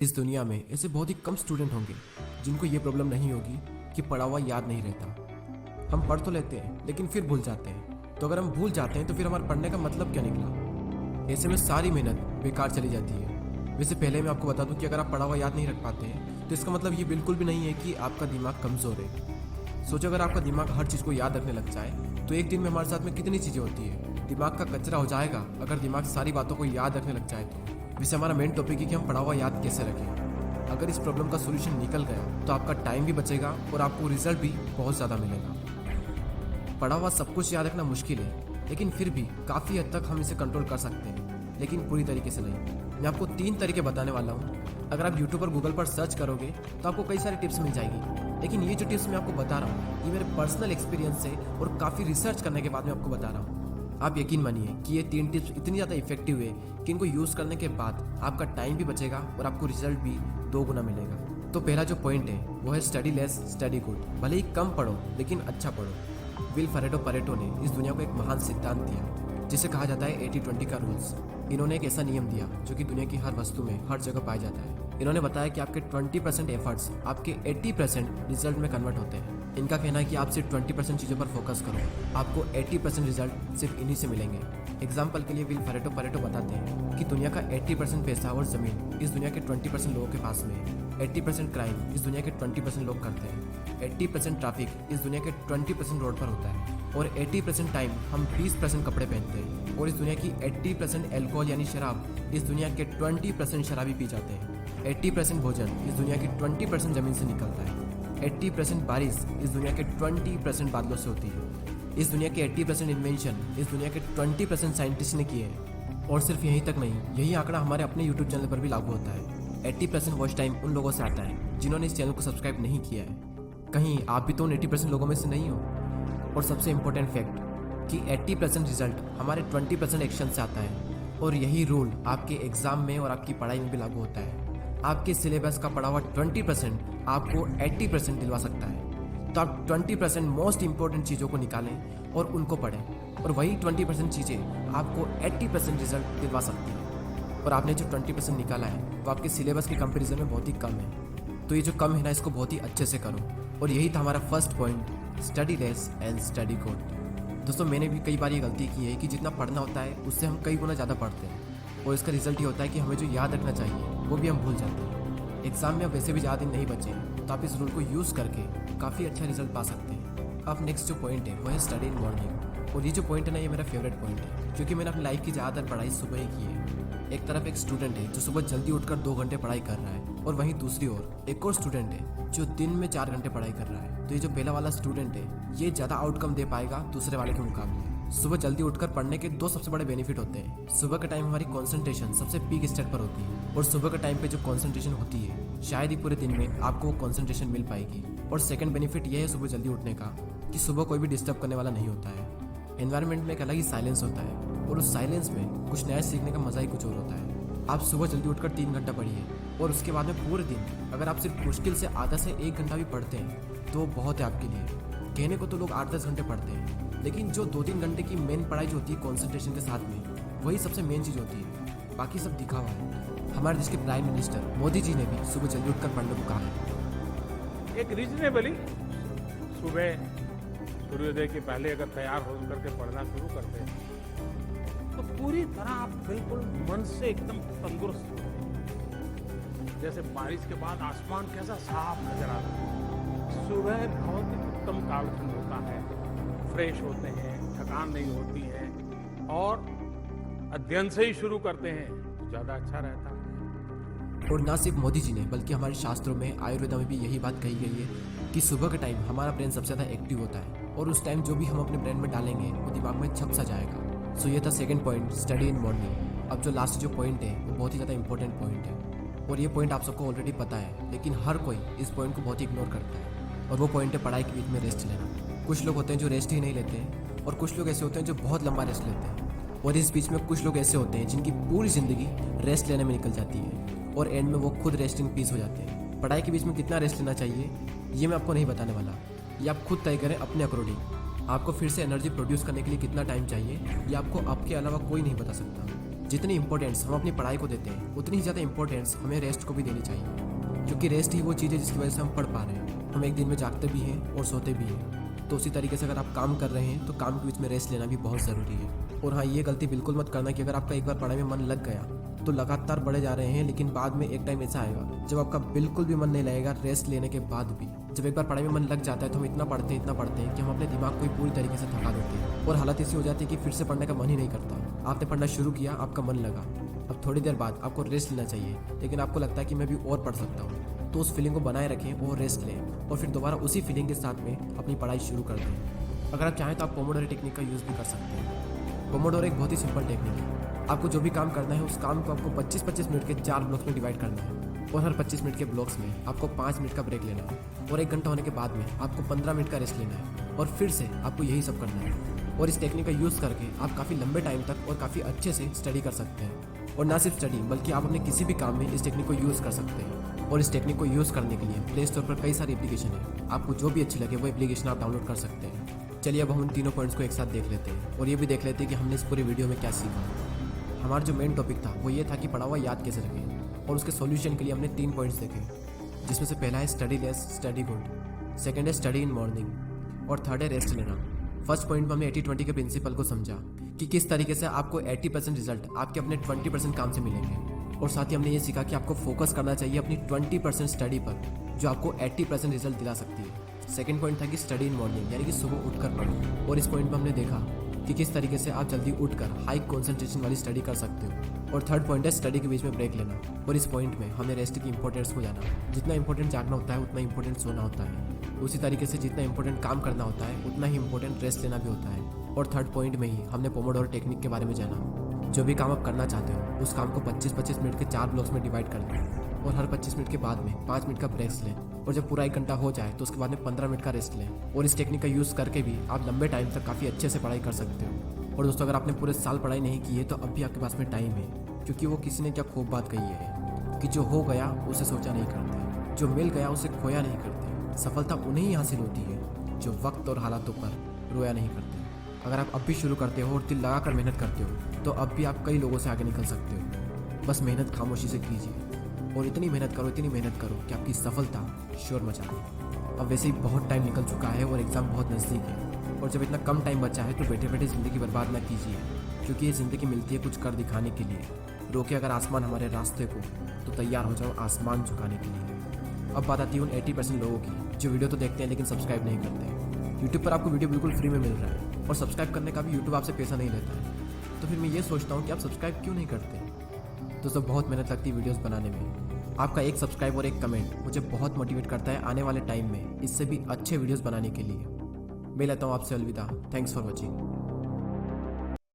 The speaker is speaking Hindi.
इस दुनिया में ऐसे बहुत ही कम स्टूडेंट होंगे जिनको ये प्रॉब्लम नहीं होगी कि पढ़ा हुआ याद नहीं रहता। हम पढ़ तो लेते हैं लेकिन फिर भूल जाते हैं। तो अगर हम भूल जाते हैं तो फिर हमारे पढ़ने का मतलब क्या निकला? ऐसे में सारी मेहनत बेकार चली जाती है। वैसे पहले मैं आपको बता दूं कि अगर आप पढ़ा हुआ याद नहीं रख पाते हैं तो इसका मतलब ये बिल्कुल भी नहीं है कि आपका दिमाग कमज़ोर है। सोचो, अगर आपका दिमाग हर चीज़ को याद रखने लग जाए तो एक दिन में हमारे साथ में कितनी चीज़ें होती है। दिमाग का कचरा हो जाएगा अगर दिमाग सारी बातों को याद रखने लग जाए तो। वैसे हमारा मेन टॉपिक है कि हम पढ़ा हुआ याद कैसे रखें। अगर इस प्रॉब्लम का सोल्यूशन निकल गया तो आपका टाइम भी बचेगा और आपको रिजल्ट भी बहुत ज़्यादा मिलेगा। पढ़ा हुआ सब कुछ याद रखना मुश्किल है, लेकिन फिर भी काफ़ी हद तक हम इसे कंट्रोल कर सकते हैं, लेकिन पूरी तरीके से नहीं। मैं आपको 3 तरीके बताने वाला हूँ। अगर आप यूट्यूब और गूगल पर सर्च करोगे तो आपको कई सारी टिप्स मिल जाएगी, लेकिन ये जो टिप्स मैं आपको बता रहा हूँ ये मेरे पर्सनल एक्सपीरियंस से और काफ़ी रिसर्च करने के बाद मैं आपको बता रहा हूँ। आप यकीन मानिए कि ये 3 टिप्स इतनी ज़्यादा इफेक्टिव है कि इनको यूज़ करने के बाद आपका टाइम भी बचेगा और आपको रिजल्ट भी 2 गुना मिलेगा। तो पहला जो पॉइंट है वो है स्टडी लेस स्टडी गुड। भले ही कम पढ़ो लेकिन अच्छा पढ़ो। विल परेटो ने इस दुनिया को एक महान सिद्धांत दिया जिसे कहा जाता है 80-20 का रूल्स। इन्होंने एक ऐसा नियम दिया जो कि दुनिया की हर वस्तु में हर जगह पाया जाता है। इन्होंने बताया कि आपके 20% एफर्ट्स आपके 80% रिजल्ट में कन्वर्ट होते हैं। इनका कहना है कि आप सिर्फ 20% चीज़ों पर फोकस करो, आपको 80% रिजल्ट सिर्फ इन्हीं से मिलेंगे। एग्जाम्पल के लिए विल परेटो बताते हैं कि दुनिया का 80% पैसा और ज़मीन इस दुनिया के 20% लोगों के पास में है। 80% क्राइम इस दुनिया के 20% लोग करते हैं। 80% ट्रैफिक इस दुनिया के 20% रोड पर होता है। और 80% टाइम हम 20% कपड़े पहनते हैं। और इस दुनिया की 80% एल्कोहल यानी शराब इस दुनिया के 20% शराबी पी जाते हैं। 80% भोजन इस दुनिया की 20% ज़मीन से निकलता है। 80% बारिश इस दुनिया के 20% बादलों से होती है। इस दुनिया के 80% इन्वेंशन इस दुनिया के 20% साइंटिस्ट ने किए हैं। और सिर्फ यहीं तक नहीं, यही आंकड़ा हमारे अपने यूट्यूब चैनल पर भी लागू होता है। 80% वॉच टाइम उन लोगों से आता है जिन्होंने इस चैनल को सब्सक्राइब नहीं किया है। कहीं आप भी तो उन 80% लोगों में से नहीं हो। और सबसे इम्पोर्टेंट फैक्ट कि 80% रिजल्ट हमारे 20% एक्शन से आता है। और यही रूल आपके एग्जाम में और आपकी पढ़ाई में भी लागू होता है। आपके सिलेबस का पढ़ा हुआ 20% आपको 80% दिलवा सकता है। तो आप 20% मोस्ट इंपॉर्टेंट चीज़ों को निकालें और उनको पढ़ें, और वही 20% चीज़ें आपको 80% रिजल्ट दिलवा सकती हैं। और आपने जो 20% निकाला है वो आपके सिलेबस के कंपैरिजन में बहुत ही कम है। तो ये जो कम है ना, इसको बहुत ही अच्छे से करो। और यही था हमारा first point, study less and study good. दोस्तों, मैंने भी कई बार ये गलती की है कि जितना पढ़ना होता है उससे हम कई गुना ज़्यादा पढ़ते हैं, और इसका रिजल्ट ये होता है कि हमें जो याद रखना चाहिए वो भी हम भूल जाते हैं। एग्जाम में अब वैसे भी ज़्यादा दिन नहीं बचे, तो आप इस रूल को यूज़ करके काफ़ी अच्छा रिजल्ट पा सकते हैं। अब नेक्स्ट जो पॉइंट है वो है स्टडी इन मॉर्निंग। और ये जो पॉइंट है ना, ये मेरा फेवरेट पॉइंट है, क्योंकि मैंने अपनी लाइफ की ज़्यादातर पढ़ाई सुबह ही की है। एक तरफ एक स्टूडेंट है जो सुबह जल्दी उठकर 2 घंटे पढ़ाई कर रहा है, और वहीं दूसरी ओर एक और स्टूडेंट है जो दिन में 4 घंटे पढ़ाई कर रहा है। तो ये जो पहला वाला स्टूडेंट है ये ज़्यादा आउटकम दे पाएगा दूसरे वाले के मुकाबले। सुबह जल्दी उठकर पढ़ने के 2 सबसे बड़े बेनिफिट होते हैं। सुबह के टाइम हमारी कंसंट्रेशन सबसे पीक स्टेट पर होती है, और सुबह के टाइम पे जो कंसंट्रेशन होती है शायद ही पूरे दिन में आपको वो कंसंट्रेशन मिल पाएगी। और सेकंड बेनिफिट ये है सुबह जल्दी उठने का कि सुबह कोई भी डिस्टर्ब करने वाला नहीं होता है। एनवायरनमेंट में एक अलग ही साइलेंस होता है, और उस साइलेंस में कुछ नया सीखने का मजा ही कुछ और होता है। आप सुबह जल्दी उठकर 3 घंटा पढ़िए, और उसके बाद में पूरे दिन अगर आप सिर्फ मुश्किल से आधा से 1 घंटा भी पढ़ते हैं तो बहुत है आपके लिए। कहने को तो लोग 8-10 घंटे पढ़ते हैं, लेकिन जो 2-3 घंटे की मेन पढ़ाई जो होती है कॉन्सेंट्रेशन के साथ में, वही सबसे मेन चीज़ होती है। बाकी सब दिखावा है। हमारे देश के प्राइम मिनिस्टर मोदी जी ने भी सुबह जल्दी उठकर पढ़ने को कहा है। एक रीजनेबली सुबह सूर्योदय के पहले अगर तैयार हो करके पढ़ना शुरू करते हैं तो पूरी तरह आप बिल्कुल मन से एकदम तंदुरुस्त होते हैं। जैसे बारिश के बाद आसमान कैसा साफ नजर आता है। सुबह बहुत ही उत्तम कालखंड होता है, फ्रेश होते हैं, थकान नहीं होती है, और अध्ययन से ही शुरू करते हैं तो ज़्यादा अच्छा रहता है। और ना सिर्फ मोदी जी ने बल्कि हमारे शास्त्रों में, आयुर्वेद में भी यही बात कही गई है कि सुबह के टाइम हमारा ब्रेन सबसे ज़्यादा एक्टिव होता है, और उस टाइम जो भी हम अपने ब्रेन में डालेंगे वो दिमाग में छप सा जाएगा। सो ये था second point, study in morning. अब जो लास्ट जो पॉइंट है वो बहुत ही ज़्यादा इंपॉर्टेंट पॉइंट है, और ये पॉइंट आप सबको ऑलरेडी पता है, लेकिन हर कोई इस पॉइंट को बहुत ही इग्नोर करता है। और वो पॉइंट है पढ़ाई के बीच में रेस्ट लेना। कुछ लोग होते हैं जो रेस्ट ही नहीं लेते, और कुछ लोग ऐसे होते हैं जो बहुत लंबा रेस्ट लेते हैं, और इस बीच में कुछ लोग ऐसे होते हैं जिनकी पूरी ज़िंदगी रेस्ट लेने में निकल जाती है, और एंड में वो खुद रेस्ट इन पीस हो जाते हैं। पढ़ाई के बीच में कितना रेस्ट लेना चाहिए ये मैं आपको नहीं बताने वाला, ये आप खुद तय करें अपने अकॉर्डिंग। आपको फिर से एनर्जी प्रोड्यूस करने के लिए कितना टाइम चाहिए ये आपको आपके अलावा कोई नहीं बता सकता। जितनी इंपॉर्टेंस हम अपनी पढ़ाई को देते हैं उतनी ही ज़्यादा इंपॉर्टेंस हमें रेस्ट को भी देनी चाहिए, क्योंकि रेस्ट ही वो चीज़ है जिसकी वजह से हम पढ़ पा रहे हैं। हम एक दिन में जागते भी हैं और सोते भी हैं। तो उसी तरीके से अगर आप काम कर रहे हैं तो काम के बीच में रेस्ट लेना भी बहुत ज़रूरी है। और हाँ, ये गलती बिल्कुल मत करना कि अगर आपका एक बार पढ़ाई में मन लग गया तो लगातार बढ़े जा रहे हैं, लेकिन बाद में एक टाइम ऐसा आएगा जब आपका बिल्कुल भी मन नहीं लगेगा रेस्ट लेने के बाद भी। जब एक बार पढ़ाई में मन लग जाता है तो हम इतना पढ़ते हैं कि हम अपने दिमाग को ही पूरी तरीके से थका देते हैं और हालत ऐसी हो जाती है कि फिर से पढ़ने का मन ही नहीं करता। आपने पढ़ना शुरू किया, आपका मन लगा, अब थोड़ी देर बाद आपको रेस्ट लेना चाहिए, लेकिन आपको लगता है कि मैं भी और पढ़ सकता हूँ। तो उस फीलिंग को बनाए रखें और रेस्ट लें और फिर दोबारा उसी फीलिंग के साथ में अपनी पढ़ाई शुरू कर दें। अगर आप चाहें तो आप पोमोडोरो टेक्निक का यूज़ भी कर सकते हैं। पोमोडोरो एक बहुत ही सिंपल टेक्निक है। आपको जो भी काम करना है उस काम को आपको 25-25 मिनट के 4 ब्लॉक्स में डिवाइड करना है और हर 25 मिनट के ब्लॉक्स में आपको 5 मिनट का ब्रेक लेना है और 1 घंटा होने के बाद में आपको 15 मिनट का रेस्ट लेना है और फिर से आपको यही सब करना है। और इस टेक्निक का यूज़ करके आप काफ़ी लंबे टाइम तक और काफ़ी अच्छे से स्टडी कर सकते हैं। और ना सिर्फ स्टडी बल्कि आप अपने किसी भी काम में इस टेक्निक को यूज़ कर सकते हैं। और इस टेक्निक को यूज़ करने के लिए प्ले स्टोर पर कई सारी एप्लीकेशन है, आपको जो भी अच्छी लगे वो एप्लीकेशन आप डाउनलोड कर सकते हैं। चलिए अब हम उन तीनों पॉइंट्स को एक साथ देख लेते हैं और ये भी देख लेते हैं कि हमने इस पूरी वीडियो में क्या सीखा। हमारा जो मेन टॉपिक था वो ये था कि पढ़ा हुआ याद कैसे रखें, और उसके सॉल्यूशन के लिए हमने 3 पॉइंट्स देखे, जिसमें से पहला है study less study good, second है स्टडी इन मॉर्निंग और थर्ड है रेस्ट लेना। फर्स्ट पॉइंट में हमने 80-20 के प्रिंसिपल को समझा कि किस तरीके से आपको 80% रिजल्ट आपके अपने 20% काम से मिलेंगे, और साथ ही हमने ये सीखा कि आपको फोकस करना चाहिए अपनी 20% स्टडी पर जो आपको 80% रिजल्ट दिला सकती है। सेकंड पॉइंट था कि स्टडी इन मॉर्निंग, यानी कि सुबह उठकर पढ़ो, और इस पॉइंट में हमने देखा कि किस तरीके से आप जल्दी उठकर हाई कंसंट्रेशन वाली स्टडी कर सकते हो। और थर्ड पॉइंट है स्टडी के बीच में ब्रेक लेना, और इस पॉइंट में हमने रेस्ट की इंपॉर्टेंस को जाना। जितना इंपॉर्टेंट जागना होता है उतना इंपॉर्टेंट सोना होता है, उसी तरीके से जितना इंपॉर्टेंट काम करना होता है उतना ही इंपॉर्टेंट रेस्ट लेना भी होता है। और थर्ड पॉइंट में ही हमने पोमोडोरो टेक्निक के बारे में जाना। जो भी काम आप करना चाहते हो उस काम को 25-25 मिनट के 4 ब्लॉक्स में डिवाइड कर दें और हर 25 मिनट के बाद में 5 मिनट का ब्रेक लें, और जब पूरा 1 घंटा हो जाए तो उसके बाद में 15 मिनट का रेस्ट लें। और इस टेक्निक का यूज़ करके भी आप लंबे टाइम तक काफ़ी अच्छे से पढ़ाई कर सकते हो। और दोस्तों, अगर आपने पूरे साल पढ़ाई नहीं की है तो अब भी आपके पास में टाइम है, क्योंकि वो किसी ने क्या खूब बात कही है कि जो हो गया उसे सोचा नहीं करते, जो मिल गया उसे खोया नहीं करते। सफलता उन्हें ही हासिल होती है जो वक्त और हालातों पर रोया नहीं करते। अगर आप अब भी शुरू करते हो और दिल लगा कर मेहनत करते हो तो अब भी आप कई लोगों से आगे निकल सकते हो। बस मेहनत खामोशी से कीजिए और इतनी मेहनत करो कि आपकी सफलता शोर मचा दे। अब वैसे ही बहुत टाइम निकल चुका है और एग्ज़ाम बहुत नज़दीक है, और जब इतना कम टाइम बचा है तो बैठे बैठे ज़िंदगी बर्बाद ना कीजिए, क्योंकि ये ज़िंदगी मिलती है कुछ कर दिखाने के लिए। रोके अगर आसमान हमारे रास्ते को तो तैयार हो जाओ आसमान झुकाने के लिए। अब बात आती है उन 80% लोगों की जो वीडियो तो देखते हैं लेकिन सब्सक्राइब नहीं करते। यूट्यूब पर आपको वीडियो बिल्कुल फ्री में मिल रहा है और सब्सक्राइब करने का भी यूट्यूब आपसे पैसा नहीं लेता है, तो फिर मैं ये सोचता हूँ कि आप सब्सक्राइब क्यों नहीं करते। दोस्तों, बहुत मेहनत लगती है वीडियोस बनाने में। आपका एक सब्सक्राइब और एक कमेंट मुझे बहुत मोटिवेट करता है आने वाले टाइम में इससे भी अच्छे वीडियोस बनाने के लिए। मैं लेता हूँ आपसे अलविदा। Thanks for watching.